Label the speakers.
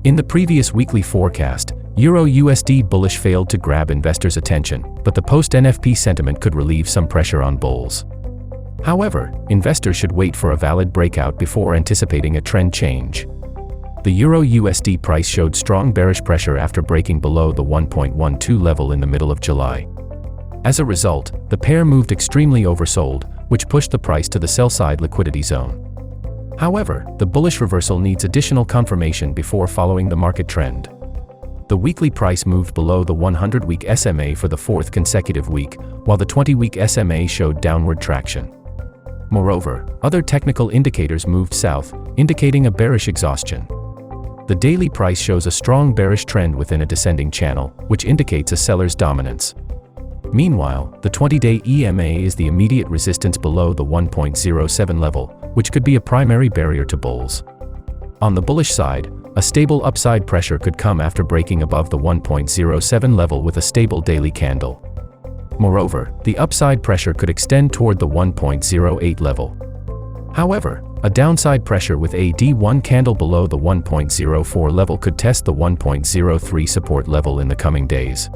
Speaker 1: In the previous weekly forecast, EURUSD bullish failed to grab investors' attention, but the post-NFP sentiment could relieve some pressure on bulls. However, investors should wait for a valid breakout before anticipating a trend change. The EURUSD price showed strong bearish pressure after breaking below the 1.12 level in the middle of July. As a result, the pair moved extremely oversold, which pushed the price to the sell-side liquidity zone. However, the bullish reversal needs additional confirmation before following the market trend. The weekly price moved below the 100-week SMA for the fourth consecutive week, while the 20-week SMA showed downward traction. Moreover, other technical indicators moved south, indicating a bearish exhaustion. The daily price shows a strong bearish trend within a descending channel, which indicates a seller's dominance. Meanwhile, the 20-day EMA is the immediate resistance below the 1.07 level, which could be a primary barrier to bulls. On the bullish side, a stable upside pressure could come after breaking above the 1.07 level with a stable daily candle. Moreover, the upside pressure could extend toward the 1.08 level. However, a downside pressure with a D1 candle below the 1.04 level could test the 1.03 support level in the coming days.